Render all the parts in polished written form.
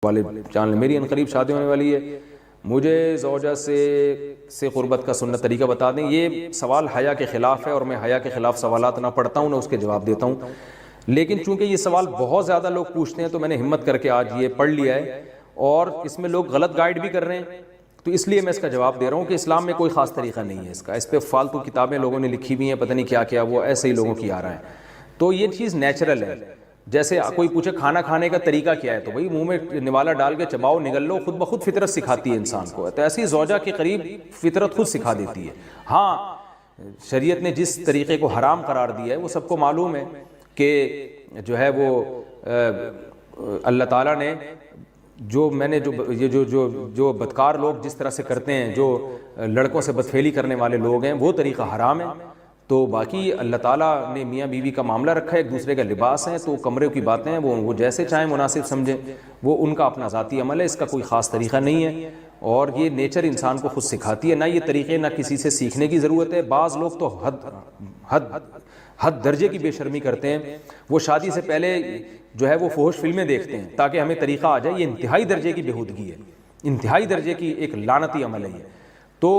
वाले चैनल मेरी अनकरीब शादी होने वाली है, मुझे ज़ौजा से क़ुरबत का सुन्नत तरीका बता दें। ये सवाल हया के ख़िलाफ़ है और मैं हया के ख़िलाफ़ सवालात ना पढ़ता हूँ ना उसके जवाब देता हूँ, लेकिन चूंकि ये सवाल बहुत ज़्यादा लोग पूछते हैं तो मैंने हिम्मत करके आज ये पढ़ लिया है और इसमें लोग गलत गाइड भी कर रहे हैं, तो इसलिए मैं इसका जवाब दे रहा हूँ कि इस्लाम में कोई ख़ास तरीका नहीं है इसका। इस पर फालतू किताबें लोगों ने लिखी हुई हैं, पता नहीं क्या क्या, वो ऐसे ही लोगों की आ रहा है। तो ये चीज़ नेचुरल है। जैसे कोई पूछे खाना खाने का तरीका क्या है, तो भाई मुंह में निवाला डाल के चबाओ, निगल लो, खुद ब खुद फितरत सिखाती है इंसान को। तो ऐसी ज़ौजा के करीब फितरत खुद सिखा देती है। हाँ, शरीयत ने जिस तरीके को हराम करार दिया है वो सबको मालूम है कि जो है वो अल्लाह ताला ने जो मैंने जो ये जो जो जो बदकार लोग जिस तरह से करते हैं, जो लड़कों से बदफेली करने वाले लोग हैं, वो तरीका हराम है। तो बाकी अल्लाह ताला ने मियाँ बीवी का मामला रखा है, एक दूसरे का लिबास है, तो कमरे की बातें हैं वो जैसे चाहें मुनासिब समझें, वो उनका अपना ज़ाती अमल है, इसका कोई ख़ास तरीका नहीं है और ये नेचर इंसान को खुद सिखाती है। ना ये तरीक़े ना किसी से सीखने की ज़रूरत है। बाज़ लोग तो हद दर्जे की बेशर्मी करते हैं, वो शादी से पहले जो है वो फोहश फिल्में देखते हैं ताकि हमें तरीक़ा आ जाए। ये इंतहाई दर्जे की बेहूदगी है, इंतहाई दर्जे की एक लानती अमल है ये। तो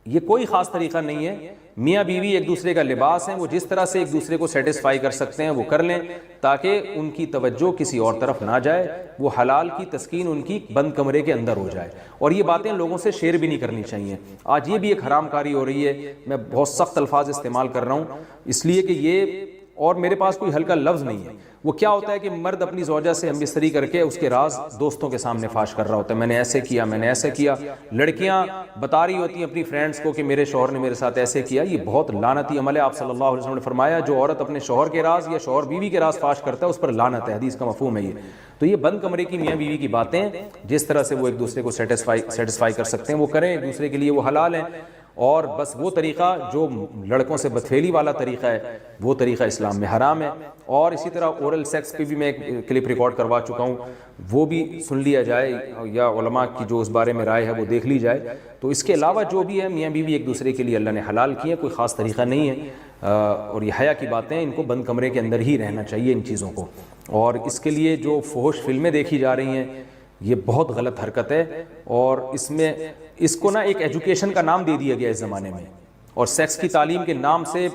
ये कोई ख़ास तरीका नहीं है। मियाँ बीवी एक दूसरे का लिबास हैं, वो जिस तरह से एक दूसरे को सेटिस्फाई कर सकते हैं वो कर लें ताकि उनकी तवज्जो किसी और तरफ ना जाए, वो हलाल की तस्कीन उनकी बंद कमरे के अंदर हो जाए। और ये बातें लोगों से शेयर भी नहीं करनी चाहिए। आज ये भी एक हरामकारी हो रही है, मैं बहुत सख्त अल्फाज इस्तेमाल कर रहा हूँ इसलिए कि ये, और मेरे पास कोई हल्का लफ्ज़ नहीं है। वो क्या होता है कि मर्द अपनी ज़ौजा से हमबिस्तरी करके उसके राज दोस्तों के सामने फाश कर रहा होता है, मैंने ऐसे किया, मैंने ऐसे किया। लड़कियां बता रही होती हैं अपनी फ्रेंड्स को कि मेरे शौहर ने मेरे साथ ऐसे किया। ये बहुत लानती अमल है। आप सल्लल्लाहु अलैहि वसल्लम ने फरमाया जो औरत अपने शौहर के राज या शौहर बीवी के राज फाश करता है उस पर लानत है, हदीस का मफहूम है ये। तो ये बंद कमरे की मियाँ बीवी की बातें, जिस तरह से वो एक दूसरे को सेटिस्फाई कर सकते हैं वो करें, एक दूसरे के लिए वो हलाल हैं। और बस वो तरीक़ा जो लड़कों से बदफेली वाला तरीक़ा है वो तरीक़ा इस्लाम में हराम है। और इसी तरह ओरल सेक्स पे भी मैं एक क्लिप रिकॉर्ड करवा चुका हूँ, वो भी सुन लिया जाए या उलमा की जो उस बारे में राय है वो देख ली जाए। तो इसके अलावा जो भी है मियाँ बीवी एक दूसरे के लिए अल्लाह ने हलाल किए, कोई ख़ास तरीक़ा नहीं है। और ये हया की बातें, इनको बंद कमरे के अंदर ही रहना चाहिए इन चीज़ों को। और इसके लिए जो फोहश फिल्में देखी जा रही हैं ये बहुत गलत हरकत है और इसमें इसको ना एक एजुकेशन का नाम दे दिया गया इस ज़माने में, और सेक्स की तालीम के नाम से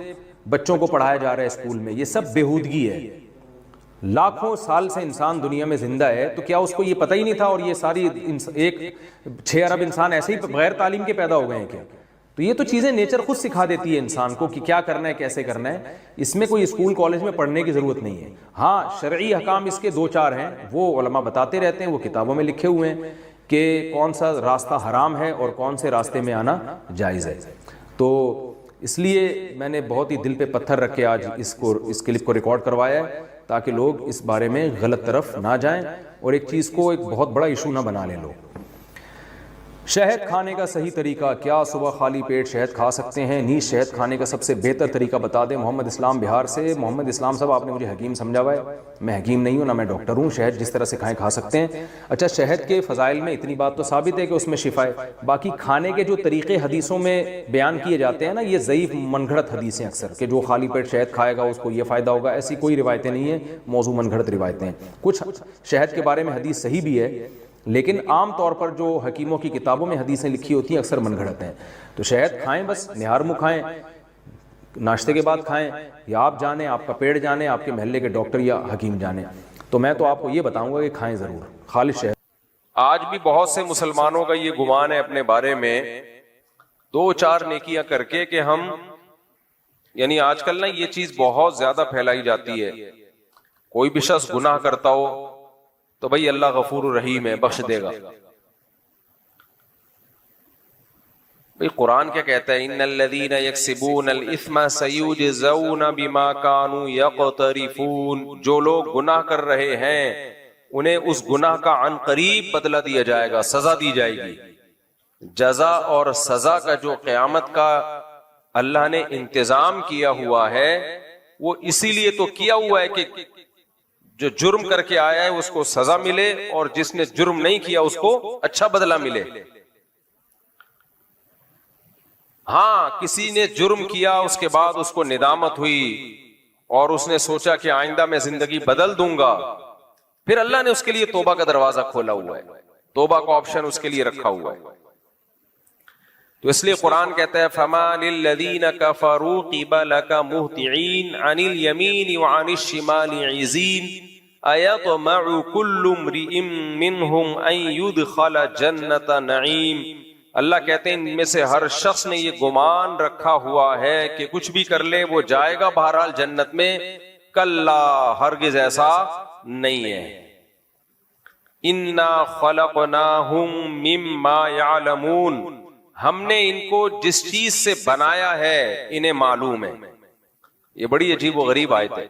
बच्चों को पढ़ाया जा रहा है स्कूल में। ये सब बेहूदगी है। लाखों साल से इंसान दुनिया में जिंदा है, तो क्या उसको ये पता ही नहीं था और ये सारी एक 6 अरब इंसान ऐसे ही बगैर तालीम के पैदा हो गए हैं क्या? तो ये तो चीज़ें नेचर खुद सिखा देती है इंसान को कि क्या करना है, कैसे करना है। इसमें कोई स्कूल कॉलेज में पढ़ने की ज़रूरत नहीं है। हाँ, शरई हकाम इसके 2-4 हैं, वो उलमा बताते रहते हैं, वो किताबों में लिखे हुए हैं कि कौन सा रास्ता हराम है और कौन से रास्ते में आना जायज़ है। तो इसलिए मैंने बहुत ही दिल पे पत्थर रख के आज इस क्लिप को रिकॉर्ड करवाया है ताकि लोग इस बारे में गलत तरफ ना जाएं और एक चीज़ को एक बहुत बड़ा इशू ना बना लें लोग। शहद खाने का सही तरीका क्या? सुबह खाली पेट शहद खा सकते हैं? नीच शहद खाने का सबसे बेहतर तरीका बता दें। मोहम्मद इस्लाम बिहार से। मोहम्मद इस्लाम साहब, आपने मुझे हकीम समझा हुआ है, मैं हकीम नहीं हूँ ना मैं डॉक्टर हूँ। शहद जिस तरह से खाएं खा सकते हैं। अच्छा, शहद के फ़ज़ाइल में इतनी बात तो साबित है कि उसमें शिफा है। बाकी खाने के जो तरीक़े हदीसों में बयान किए जाते हैं ना, ये ज़ईफ़ मनगढ़ंत हदीसें अक्सर कि जो खाली पेट शहद खाएगा उसको ये फ़ायदा होगा, ऐसी कोई रिवायतें नहीं है, मौजू मनगढ़ंत रिवायतें हैं। कुछ शहद के बारे में हदीस सही भी है, लेकिन आम तौर पर जो हकीमों की किताबों में हदीसें लिखी होती हैं अक्सर मनगढ़ंत हैं। तो शहद खाएं, बस निहार मुँह खाएं, नाश्ते के बाद खाएं, या आप जाने, आपका पेट जाने, आपके मोहल्ले के डॉक्टर या हकीम जाने। तो मैं तो आपको ये बताऊंगा कि खाएं ज़रूर खालिश शहद। आज भी बहुत से मुसलमानों का ये गुमान है अपने बारे में 2-4 नेकियां करके कि हम, यानी आजकल ना ये चीज बहुत ज्यादा फैलाई जाती है, कोई भी शख्स गुनाह करता हो तो भाई अल्लाह गफूर रहीम है, बख्श देगा। भाई कुरान क्या कहता है? इन्नल्लज़ीना यक्सिबूनल इस्मा सयुजज़ौना बिमा कानू यक़तरिफून। जो लोग गुनाह कर रहे हैं उन्हें उस गुनाह का अनकरीब बदला दिया जाएगा, सजा दी जाएगी। जजा और सजा का जो क़यामत का अल्लाह ने इंतजाम किया हुआ है वो इसीलिए तो किया हुआ है कि जो जुर्म करके आया है उसको सजा मिले और जिसने जुर्म नहीं किया उसको अच्छा बदला मिले। हाँ, किसी ने जुर्म किया उसके बाद उसको निदामत हुई और उसने सोचा कि आइंदा मैं जिंदगी बदल दूंगा, फिर अल्लाह ने उसके लिए तौबा का दरवाजा खोला हुआ है, तौबा का ऑप्शन उसके लिए रखा हुआ है। तो इसलिए कुरान कहता है फमा लिल्लज़ीना कफरू क़िबलका मुहतिईन अनिल यमीन व अनिश शिमाली इज़ीन अयतमउ कुल्लु इम्रिइन मिनहुम अन युदखला जन्नत नईम। अल्लाह कहते हैं इनमें से हर शख्स ने ये गुमान रखा हुआ है कि कुछ भी कर ले वो जाएगा बहरहाल जन्नत में। कल्ला, हरगिज ऐसा नहीं है। इन्ना खलकनाहुम मिम्मा यालमून, हमने इनको जिस चीज से बनाया है इन्हें मालूम है। ये बड़ी अजीब व गरीब आयत है।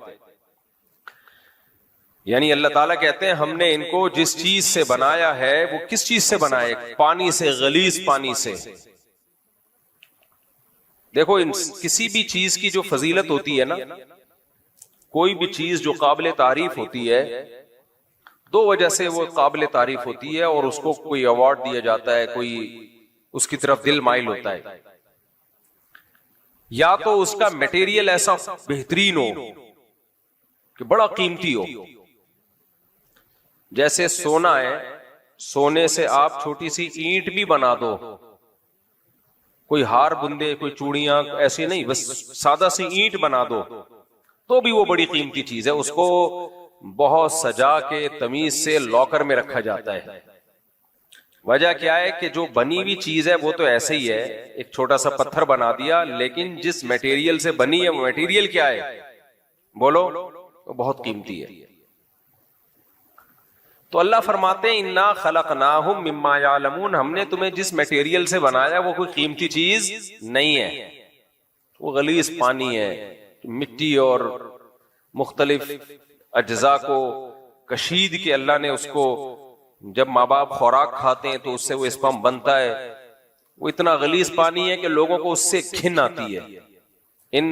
यानी अल्लाह ताला कहते हैं हमने इनको जिस चीज से बनाया है, वो किस चीज से बनाए? पानी से, गलीज पानी से। देखो किसी भी चीज की जो फजीलत होती है ना, कोई भी चीज जो काबिल तारीफ होती है, दो वजह से वो काबिल तारीफ होती है और उसको कोई अवार्ड दिया जाता है, कोई उसकी तरफ दिल माइल होता है। या तो उसका मटेरियल ऐसा बेहतरीन हो कि बड़ा कीमती हो, जैसे सोना है, सोने से आप छोटी सी ईंट भी बना दो, कोई हार बुंदे, कोई चूड़ियां, ऐसी नहीं, बस सादा सी ईंट बना दो तो भी वो बड़ी कीमती चीज है। उसको बहुत सजा के तमीज से लॉकर में रखा जाता है। वजह क्या है कि जो बनी हुई चीज है वो तो ऐसे ही है, एक छोटा सा पत्थर बना दिया, लेकिन जिस मटेरियल से बनी है वो मटेरियल क्या है बोलो, वो बहुत कीमती है। तो अल्लाह फरमाते हैं इन्ना खलकनाहुम मिम्मा यालमून, हमने तुम्हें जिस मटेरियल से बनाया वो कोई कीमती चीज नहीं है, वो गलीज पानी है। मिट्टी और मुख्तलिफ अज्जा को कशीद के अल्लाह ने उसको, जब माँ बाप खुराक खाते हैं तो उससे वो स्पर्म बनता है, वो इतना गलीज पानी है कि लोगों को उससे घिन आती है। इन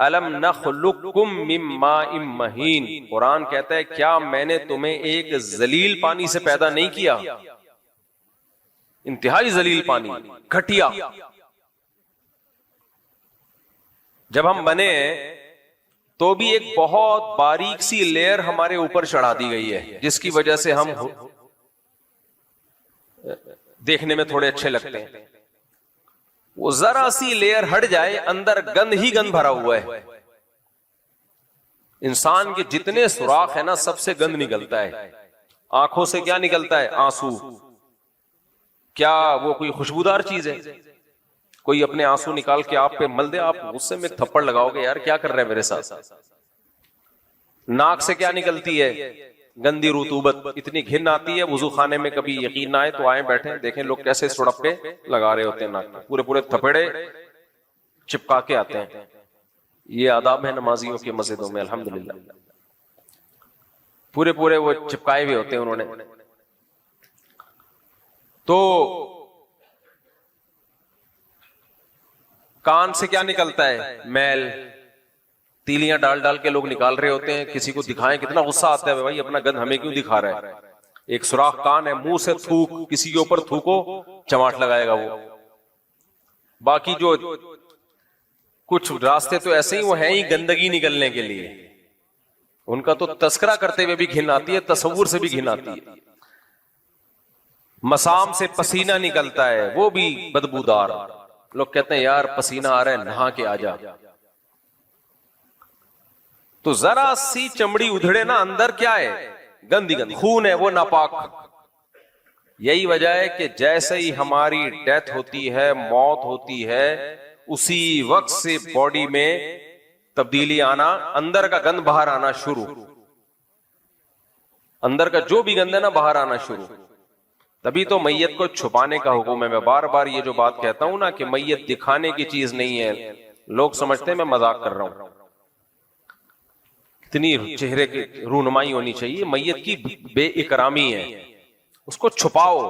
अलम नखलुकुम मिन माइन महीन, कुरान कहता है क्या मैंने तुम्हें एक जलील पानी से पैदा नहीं किया? इंतहाई जलील पानी, घटिया। जब हम बने तो भी एक बहुत बारीक सी लेयर हमारे ऊपर चढ़ा दी गई है, जिसकी वजह से हम देखने में थोड़े अच्छे लगते हैं। वो जरा सी लेयर हट जाए, अंदर गंद ही गंद भरा हुआ है। इंसान के जितने सुराख है ना, सबसे गंद निकलता है। आंखों से क्या निकलता है? आंसू। क्या वो कोई खुशबूदार चीज है? कोई अपने आंसू निकाल के आप पे मल दे, आप गुस्से में थप्पड़ लगाओगे, यार क्या कर रहे हैं मेरे साथ। नाक से क्या निकलती है? गंदी रुतूबत, इतनी घिन आती है। वुजू खाने में कभी यकीन ना आए तो आए बैठे देखें लोग कैसे सुड़प्पे लगा रहे होते हैं नाक में, पूरे पूरे थपेड़े चिपका के आते हैं। ये आदाब है नमाजियों के मस्जिदों में, अल्हम्दुलिल्लाह पूरे पूरे वो चिपकाए हुए होते हैं उन्होंने। तो कान से क्या निकलता है? मैल, तीलियां डाल डाल के लोग निकाल रहे होते हैं। किसी को दिखाएं, कितना गुस्सा आता है, भाई अपना गंद हमें क्यों दिखा रहा है? एक सुराख कान है, मुंह से थूक, किसी के ऊपर थूको चमाट लगाएगा वो। बाकी जो कुछ रास्ते तो ऐसे ही वो हैं ही गंदगी निकलने के लिए, उनका तो तस्करा करते हुए भी घिन आती है, तस्वुर से भी घिन आती है। मसाम से पसीना निकलता है, वो भी बदबूदार। लोग कहते हैं यार पसीना आ रहा है, नहा के आ जा। तो जरा सी चमड़ी उधड़े ना, अंदर क्या है? गंदी गंदी खून है, वो नापाक। यही वजह है कि जैसे ही हमारी डेथ होती है, मौत होती है, उसी वक्त से बॉडी में तब्दीली आना, अंदर का गंद बाहर आना शुरू। अंदर का जो भी गंद है ना, बाहर आना शुरू। तभी तो मैयत को छुपाने का हुक्म है। मैं बार बार ये जो बात कहता हूं ना कि मैयत दिखाने की चीज नहीं है। लोग समझते हैं मैं मजाक कर रहा हूं। इतनी चेहरे की रूनुमाई होनी चाहिए। मैयत की बेइकरामी है, उसको छुपाओ,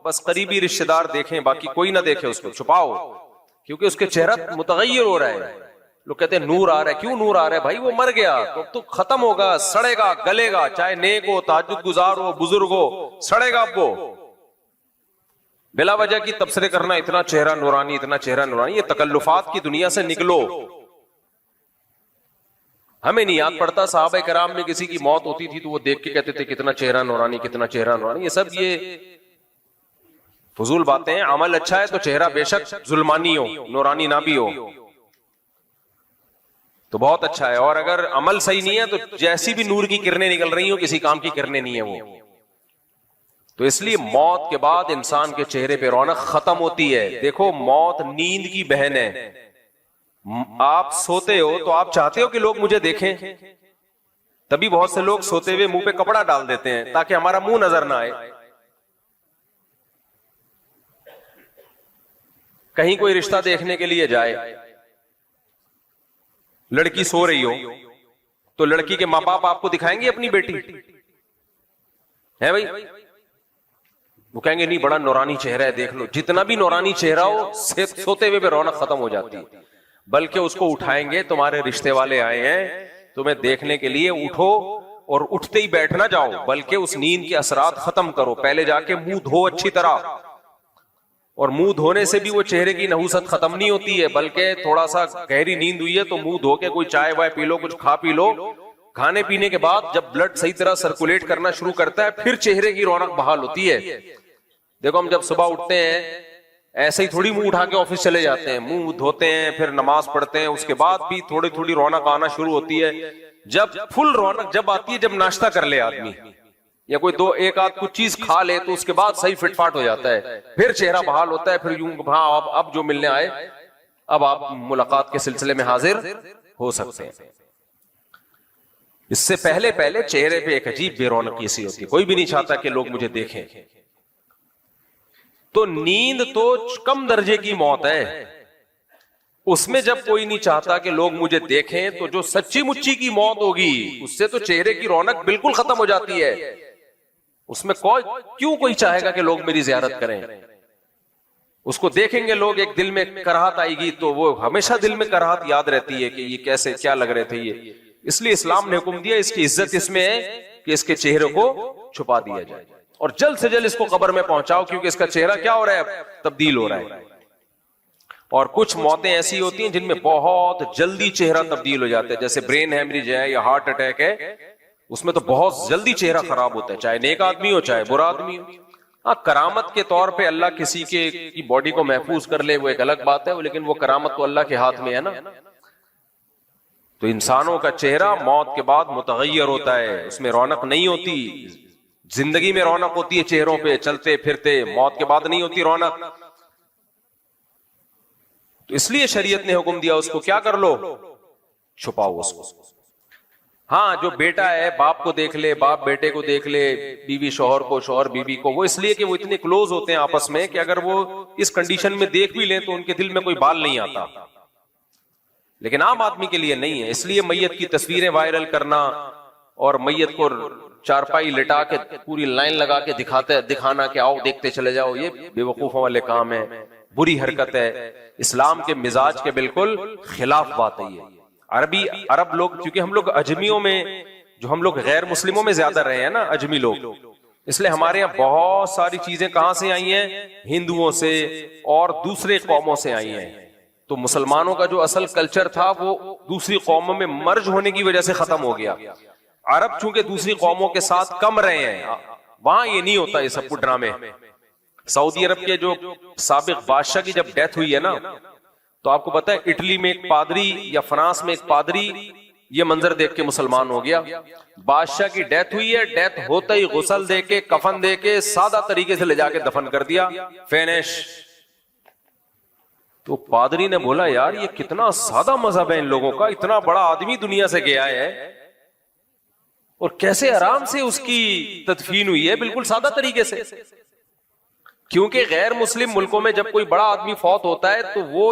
बस करीबी रिश्तेदार देखें, बाकी कोई ना देखे उसको। छुपाओ, क्योंकि उसके चेहरा मुतगय्यर हो रहा है। लोग कहते हैं नूर आ रहा है। क्यों नूर आ रहा है भाई? वो मर गया तो खत्म होगा, सड़ेगा, गलेगा। चाहे नेक हो, ताजुद गुजार हो, बुजुर्ग हो, सड़ेगा वो। बिला वजह की तबसरे करना, इतना चेहरा नूरानी, इतना चेहरा नूरानी, ये तकल्लुफात की दुनिया से निकलो। हमें नहीं याद पड़ता सहाबा किराम में किसी की मौत होती थी तो वो देख के कहते थे कितना चेहरा नूरानी, कितना चेहरा नूरानी। ये सब ये फजूल बातें हैं। अमल अच्छा है तो चेहरा बेशक जुल्मानी हो, नूरानी ना भी हो तो बहुत अच्छा है, और अगर अमल सही नहीं है तो जैसी भी नूर की किरणें निकल रही हो किसी काम की किरणें नहीं है वो। तो इसलिए मौत के बाद इंसान के चेहरे पे रौनक खत्म होती है। देखो मौत नींद की बहन है। आप सोते हो तो आप चाहते हो कि लोग मुझे देखें, तभी बहुत से लोग सोते हुए मुंह पे कपड़ा डाल देते हैं ताकि हमारा मुंह नजर ना आए। कहीं कोई रिश्ता देखने के लिए जाए, लड़की सो रही हो तो लड़की के माँ बाप आपको दिखाएंगे अपनी बेटी है भाई? वो कहेंगे नहीं बड़ा नौरानी चेहरा है देख लो। जितना भी नौरानी चेहरा हो सोते हुए भी रौनक खत्म हो जाती है। बल्कि उसको उठाएंगे, तुम्हारे रिश्ते वाले आए हैं तुम्हें देखने के लिए, उठो और उठते ही बैठ ना जाओ, बल्कि उस नींद के असरात खत्म करो। पहले जाके मुंह धो अच्छी तरह, और मुंह धोने से भी वो चेहरे की नहुसत खत्म नहीं होती है, बल्कि थोड़ा सा गहरी नींद हुई है तो मुंह धो के कोई चाय वाय पी लो, कुछ खा पी लो। खाने पीने के बाद जब ब्लड सही तरह सर्कुलेट करना शुरू करता है फिर चेहरे की रौनक बहाल होती है। देखो हम जब सुबह उठते हैं ऐसे ही थोड़ी मुंह उठा के ऑफिस चले जाते हैं, मुंह धोते हैं फिर नमाज पढ़ते हैं, उसके बाद भी थोड़ी थोड़ी रौनक आना शुरू होती है। जब फुल रौनक जब आती है जब नाश्ता कर ले आदमी या कोई दो एक आध कुछ चीज खा ले तो उसके बाद सही फिटफाट हो जाता है, फिर चेहरा बहाल होता है। फिर यूं हाँ अब जो मिलने आए अब आप मुलाकात के सिलसिले में हाजिर हो सकते हैं। इससे पहले पहले चेहरे पे एक अजीब बेरौनकी सी होती है, कोई भी नहीं चाहता कि लोग मुझे देखें। तो नींद तो कम दर्जे की मौत है, उसमें जब कोई नहीं चाहता कि लोग मुझे देखें तो जो सच्ची मुच्ची की मौत होगी उससे तो चेहरे की रौनक बिल्कुल खत्म हो जाती है। उसमें क्यों कोई चाहेगा कि लोग मेरी जियारत करें? उसको देखेंगे लोग, एक दिल में कराहत आएगी तो वो हमेशा दिल में कराहत याद रहती है कि ये कैसे क्या लग रहे थे ये। इसलिए इस्लाम ने हुक्म दिया, इसकी इज्जत इसमें है कि इसके चेहरे को छुपा दिया जाए और जल्द से जल्द इसको कब्र में पहुंचाओ, क्योंकि इसका चेहरा क्या हो रहा है, तब्दील हो रहा है। और कुछ मौतें ऐसी होती हैं जिनमें बहुत जल्दी चेहरा तब्दील हो जाता है, जैसे ब्रेन हेमरेज है या हार्ट अटैक है, उसमें तो बहुत जल्दी चेहरा खराब होता है, चाहे नेक आदमी हो चाहे बुरा आदमी हो। हाँ, करामत के तौर पे अल्लाह किसी की बॉडी को महफूज कर ले वो एक अलग बात है, लेकिन वो करामत तो अल्लाह के हाथ में है ना। तो इंसानों का चेहरा मौत के बाद मुतगय्यर होता है, उसमें रौनक नहीं होती। जिंदगी में रौनक होती है चेहरों पे चलते फिरते, मौत के बाद नहीं होती रौनक। तो इसलिए शरीयत ने हुक्म दिया उसको क्या कर लो, छुपाओ उसको। हाँ, जो बेटा है बाप को देख ले, बाप बेटे को देख ले, बीवी शौहर को, शौहर बीवी को, वो इसलिए कि वो इतने क्लोज होते हैं आपस में कि अगर वो इस कंडीशन में देख भी लें तो उनके दिल में कोई बाल नहीं आता, लेकिन आम आदमी के लिए नहीं है। इसलिए मैयत की तस्वीरें वायरल करना और मैयत को चारपाई लिटा के पूरी लाइन लगा के दिखाना कि आओ देखते चले जाओ, ये बेवकूफों वाले काम है, बुरी हरकत है, इस्लाम के मिजाज के बिल्कुल खिलाफ बात है ये। अरब लोग, क्योंकि हम लोग अजमियों में, जो हम लोग गैर मुस्लिमों में ज्यादा रहे हैं ना अजमी लोग, इसलिए हमारे यहाँ बहुत सारी चीजें कहां से आई हैं, हिंदुओं से और दूसरे कौमों से आई हैं। तो मुसलमानों का जो असल कल्चर था वो दूसरी कौमों में मर्ज होने की वजह से खत्म हो गया। अरब चूंकि दूसरी कौमों के साथ कम रहे हैं, वहां ये नहीं होता ये सब कुछ ड्रामे। सऊदी अरब के जो साबिक बादशाह की जब डेथ हुई है ना, तो आपको पता है इटली में एक पादरी या फ्रांस में एक पादरी ये मंजर देख के मुसलमान हो गया। बादशाह की डेथ हुई है, डेथ होते ही गुसल दे के, कफन दे के, सादा तरीके से ले जाके दफन कर दिया, फिनिश। तो पादरी ने बोला यार ये कितना सादा मजहब है इन लोगों का, इतना बड़ा आदमी दुनिया से गया है और कैसे आराम से उसकी तदफीन हुई है बिल्कुल सादा तरीके से। क्योंकि गैर मुस्लिम मुल्कों में जब कोई बड़ा आदमी फौत होता है तो वो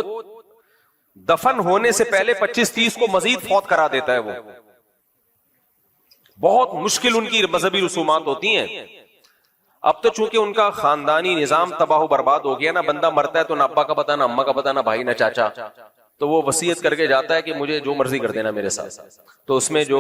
दफन होने से पहले 25-30 को मजीद फौत करा देता है। वो बहुत मुश्किल उनकी मजहबी रसूमात होती हैं। अब तो चूंकि उनका खानदानी निजाम तबाह बर्बाद हो गया ना, बंदा मरता है तो ना अब्बा का पता, ना अम्मा का पता, ना भाई, ना चाचा, तो वो वसीयत करके जाता है कि मुझे जो मर्जी कर देना मेरे साथ। तो उसमें जो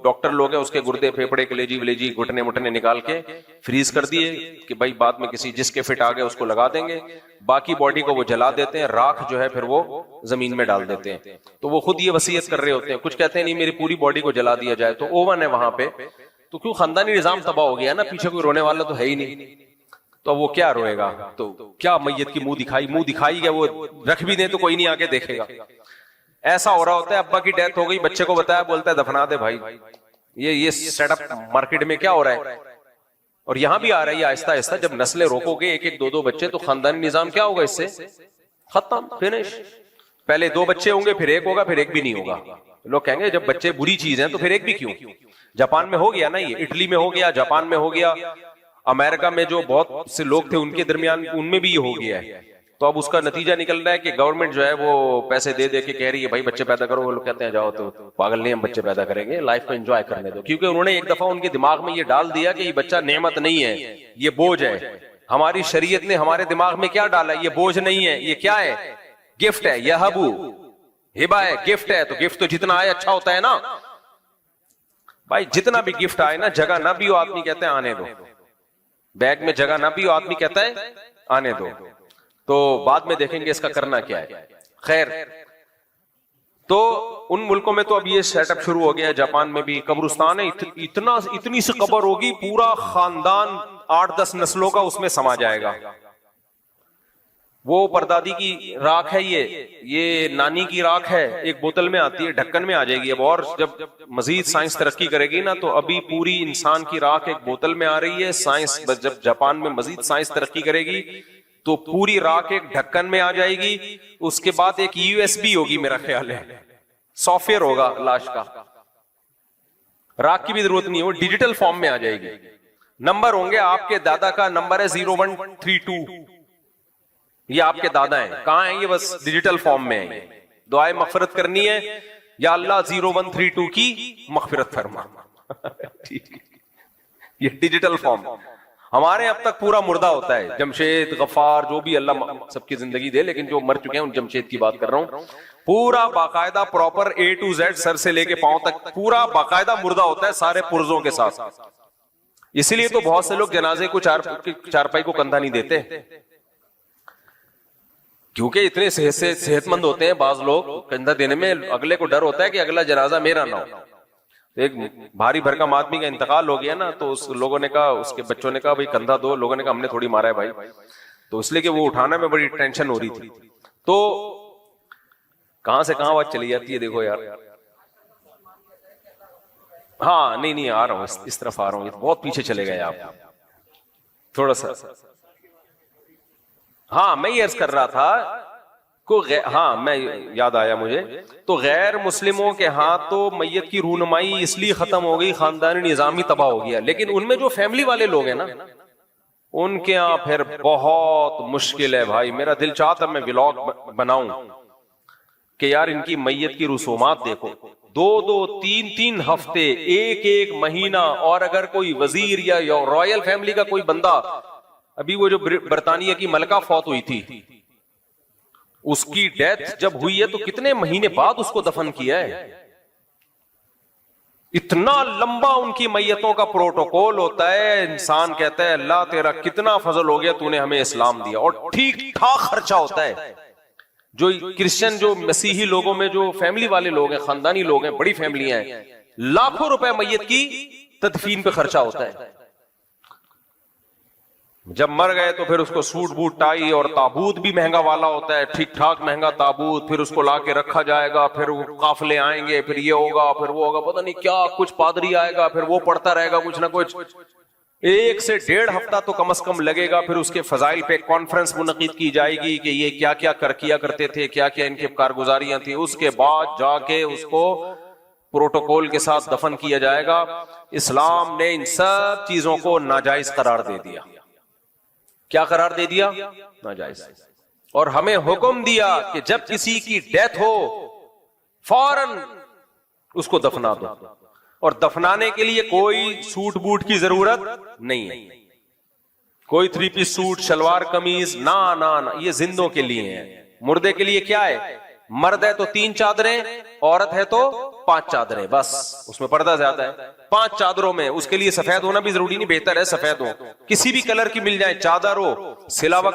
डॉक्टर लोग हैं उसके गुर्दे फेफड़े कलेजी वलेजी घुटने मुटने निकाल के फ्रीज कर दिए कि भाई बाद में किसी जिसके फिट आ गए उसको लगा देंगे, बाकी बॉडी को वो जला देते हैं, राख जो है फिर वो जमीन में डाल देते हैं। तो वो खुद ये वसीयत कर रहे होते हैं, कुछ कहते हैं नहीं मेरी पूरी बॉडी को जला दिया जाए, तो ओवन है वहां पे, तो क्यों खानदानी निजाम तबाह हो गया ना, पीछे कोई रोने वाला तो है ही नहीं, तो वो क्या रोएगा, तो क्या मैयत की मुंह दिखाई क्या, वो रख भी दे तो कोई नहीं आके देखेगा। ऐसा हो रहा होता है, अब्बा की डेथ हो गई, बच्चे को बताया, बोलता है दफना दे भाई। ये सेटअप मार्केट में क्या हो रहा है, और यहां भी आ रहा है आहिस्ता आहिस्ता। जब नस्लें रोकोगे एक एक दो दो बच्चे, तो खानदानी निजाम क्या होगा, इससे खत्म, फिनिश। पहले 2 बच्चे होंगे, फिर 1 होगा, फिर 1 भी नहीं होगा। लोग कहेंगे जब बच्चे बुरी चीज है तो फिर 1 भी क्यों। जापान में हो गया ना, ये इटली में हो गया, जापान में हो गया, अमेरिका में जो बहुत से लोग थे उनके दरमियान उनमें भी ये हो गया है। तो अब उसका नतीजा निकल रहा है कि गवर्नमेंट जो है वो पैसे दे दे के कह रही है भाई बच्चे पैदा करो। वो लोग कहते हैं जाओ, तो पागल नहीं, हम बच्चे पैदा करेंगे, लाइफ को एंजॉय करने दो। क्योंकि उन्होंने एक दफा उनके दिमाग में ये डाल दिया कि ये बच्चा नेमत नहीं है, ये बोझ है। हमारी शरीयत ने हमारे दिमाग में क्या डाला, ये बोझ नहीं है, ये क्या है, गिफ्ट है, यह हबू हिबा है, गिफ्ट है। तो गिफ्ट तो जितना आए अच्छा होता है ना भाई, जितना भी गिफ्ट आए ना, जगह ना भी हो आदमी कहते हैं आने दो, बैग में जगह ना भी हो आदमी कहता है आने दो। तो बाद में देखेंगे इसका करना क्या है। खैर, तो उन मुल्कों में तो अब ये सेटअप शुरू हो गया है, जापान में भी कब्रिस्तान है, इतनी सी कब्र होगी, पूरा खानदान 8-10 नस्लों का उसमें समा जाएगा। वो परदादी की राख है, ये नानी की राख है, एक बोतल में आती है, ढक्कन में आ जाएगी अब। और जब मजीद साइंस तरक्की करेगी ना, तो अभी पूरी इंसान की राख एक बोतल में आ रही है। साइंस जब जापान में मजीद साइंस तरक्की करेगी तो पूरी राख एक ढक्कन में आ जाएगी। उसके बाद एक USB होगी, मेरा ख्याल है सॉफ्टवेयर होगा लाश का, राख की भी जरूरत नहीं है, वो डिजिटल फॉर्म में आ जाएगी। नंबर होंगे, आपके दादा का नंबर है 0132, ये आपके दादा हैं, कहां है ये, बस डिजिटल फॉर्म में है। दुआए मगफिरत करनी है, या अल्लाह 0132 की मगफिरत फरमा। ठीक, ये डिजिटल फॉर्म। हमारे अब तक पूरा मुर्दा होता है, जमशेद गफ्फार जो भी, अल्लाह सबकी जिंदगी दे, लेकिन जो मर चुके हैं उन जमशेद की बात कर रहा हूं। पूरा बाकायदा proper A to Z, sir से लेके पांव तक पूरा बाकायदा मुर्दा होता है, सारे पुर्जों के साथ। इसीलिए तो बहुत से लोग जनाजे को चारपाई को कंधा नहीं देते, क्योंकि इतने सेहतमंद होते हैं बाज लोग, कंधा देने में अगले को डर होता है कि अगला जनाजा मेरा ना हो। एक भारी भरकम आदमी का इंतकाल हो गया ना, तो उस लोगों ने कहा, उसके बच्चों ने कहा भाई कंधा दो। लोगों ने कहा हमने थोड़ी मारा है भाई, तो इसलिए कि वो उठाने में बड़ी टेंशन हो रही थी। तो कहां से कहां बात चली जाती है, देखो यार। हाँ, नहीं आ रहा हूं, इस तरफ आ रहा हूं, बहुत पीछे चले गए आप थोड़ा सा। हाँ, मैं ये अर्ज कर रहा था हाँ, मैं याद आया मुझे, तो गैर मुस्लिमों के हाथ तो मैयत की रूहनुमाई इसलिए खत्म हो गई, खानदानी निजाम ही तबाह हो गया। लेकिन उनमें जो फैमिली वाले लोग हैं ना, उनके यहाँ फिर बहुत मुश्किल है भाई। मेरा दिल चाहता मैं व्लॉग बनाऊं कि यार इनकी मैयत की रसूमात देखो, 2-2, 3-3 हफ्ते, 1-1 महीना। और अगर कोई वजीर या रॉयल फैमिली का कोई बंदा, अभी वो जो बरतानिया की मलका फौत हुई थी, उसकी डेथ जब हुई है तो कितने महीने बाद उसको दफन किया है। इतना लंबा उनकी मैयतों का प्रोटोकॉल होता है। इंसान कहता है अल्लाह तेरा कितना फजल हो गया, तूने हमें इस्लाम दिया। और ठीक ठाक खर्चा होता है। जो क्रिश्चियन, जो मसीही लोगों में जो फैमिली वाले लोग हैं, खानदानी लोग हैं, बड़ी फैमिलियां हैं, लाखों रुपए मैयत की तदफीन पे खर्चा होता है। जब मर गए तो फिर उसको सूट बूट टाई और ताबूत भी महंगा वाला होता है, ठीक ठाक महंगा ताबूत, फिर उसको लाके रखा जाएगा, फिर वो काफिले आएंगे, फिर ये होगा, फिर वो होगा, पता नहीं क्या, कुछ पादरी आएगा, फिर वो पढ़ता रहेगा कुछ ना कुछ। 1 से 1.5 हफ्ता तो कम से कम लगेगा। फिर उसके फजाइल पे कॉन्फ्रेंस मुनक़िद की जाएगी कि ये क्या क्या किया करते थे, क्या क्या इनके कारगुजारियां थी। उसके बाद जाके उसको प्रोटोकॉल के साथ दफन किया जाएगा। इस्लाम ने इन सब चीजों को नाजायज करार दे दिया। क्या करार दे दिया? नाजायज। और हमें हुक्म दिया कि जब किसी की डेथ हो फौरन उसको दफना दो। और दफनाने के लिए कोई सूट बूट की जरूरत नहीं है, कोई 3 पीस सूट, शलवार कमीज, ना ना ना, ये जिंदों के लिए है। मुर्दे के लिए क्या है? मर्द है तो 3 चादरें, औरत है तो 5 चादरें, बस उसमें पर्दा ज्यादा है। 5 चादरों में, उसके लिए सफेद होना भी जरूरी नहीं, बेहतर है सफेद हो, किसी भी कलर की मिल जाए चादर हो, सिलावा